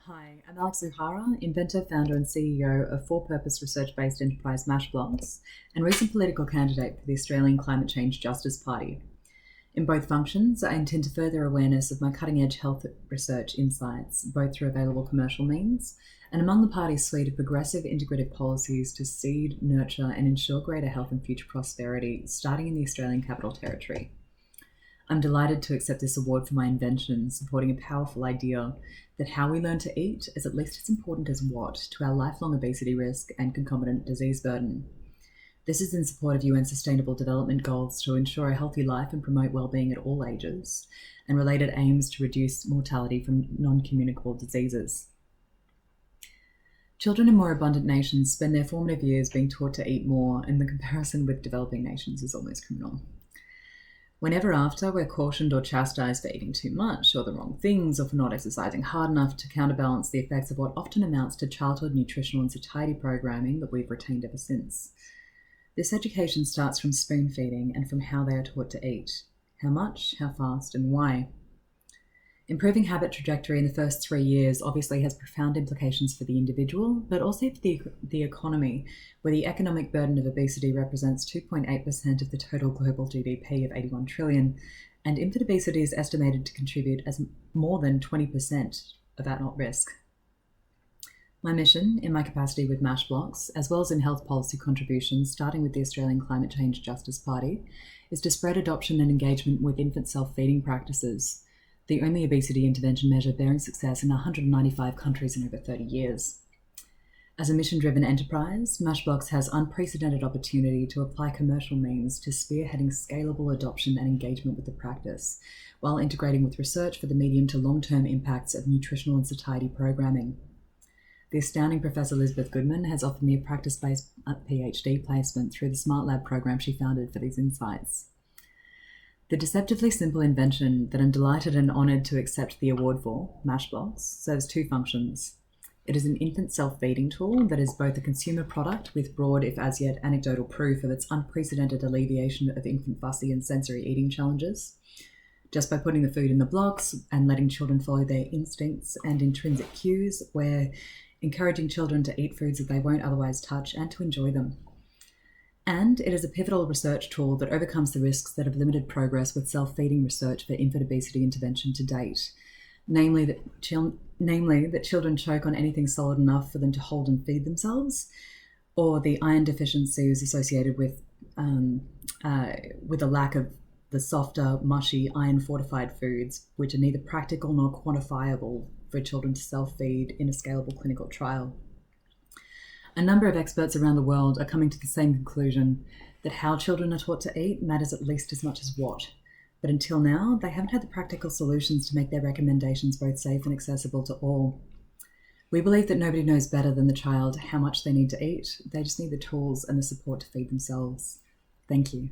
Hi, I'm Alix O'Hara, Inventor, Founder and CEO of for-purpose research-based enterprise Mashblox and recent political candidate for the Australian Climate Change Justice Party. In both functions, I intend to further awareness of my cutting-edge health research insights, both through available commercial means and among the party's suite of progressive integrative policies to seed, nurture and ensure greater health and future prosperity, starting in the Australian Capital Territory. I'm delighted to accept this award for my invention, supporting a powerful idea that how we learn to eat is at least as important as what to our lifelong obesity risk and concomitant disease burden. This is in support of UN Sustainable Development Goals to ensure a healthy life and promote wellbeing at all ages, and related aims to reduce mortality from non-communicable diseases. Children in more abundant nations spend their formative years being taught to eat more, and the comparison with developing nations is almost criminal. Whenever after we're cautioned or chastised for eating too much or the wrong things or for not exercising hard enough to counterbalance the effects of what often amounts to childhood nutritional and satiety programming that we've retained ever since. This education starts from spoon feeding and from how they are taught to eat. How much, how fast, and why. Improving habit trajectory in the first 3 years obviously has profound implications for the individual, but also for the economy, where the economic burden of obesity represents 2.8% of the total global GDP of 81 trillion, and infant obesity is estimated to contribute as more than 20% of that at risk. My mission, in my capacity with Mashblox, as well as in health policy contributions, starting with the Australian Climate Change Justice Party, is to spread adoption and engagement with infant self-feeding practices, the only obesity intervention measure bearing success in 195 countries in over 30 years. As a mission-driven enterprise, Mashblox has unprecedented opportunity to apply commercial means to spearheading scalable adoption and engagement with the practice, while integrating with research for the medium to long-term impacts of nutritional and satiety programming. The astounding Professor Elizabeth Goodman has offered me a practice-based PhD placement through the Smart Lab program she founded for these insights. The deceptively simple invention that I'm delighted and honoured to accept the award for, Mashblox, serves two functions. It is an infant self-feeding tool that is both a consumer product with broad, if as yet anecdotal proof of its unprecedented alleviation of infant fussy and sensory eating challenges, just by putting the food in the blocks and letting children follow their instincts and intrinsic cues, we're encouraging children to eat foods that they won't otherwise touch and to enjoy them. And it is a pivotal research tool that overcomes the risks that have limited progress with self-feeding research for infant obesity intervention to date, namely that children choke on anything solid enough for them to hold and feed themselves, or the iron deficiencies associated with a lack of the softer, mushy, iron-fortified foods, which are neither practical nor quantifiable for children to self-feed in a scalable clinical trial. A number of experts around the world are coming to the same conclusion, that how children are taught to eat matters at least as much as what. But until now, they haven't had the practical solutions to make their recommendations both safe and accessible to all. We believe that nobody knows better than the child how much they need to eat. They just need the tools and the support to feed themselves. Thank you.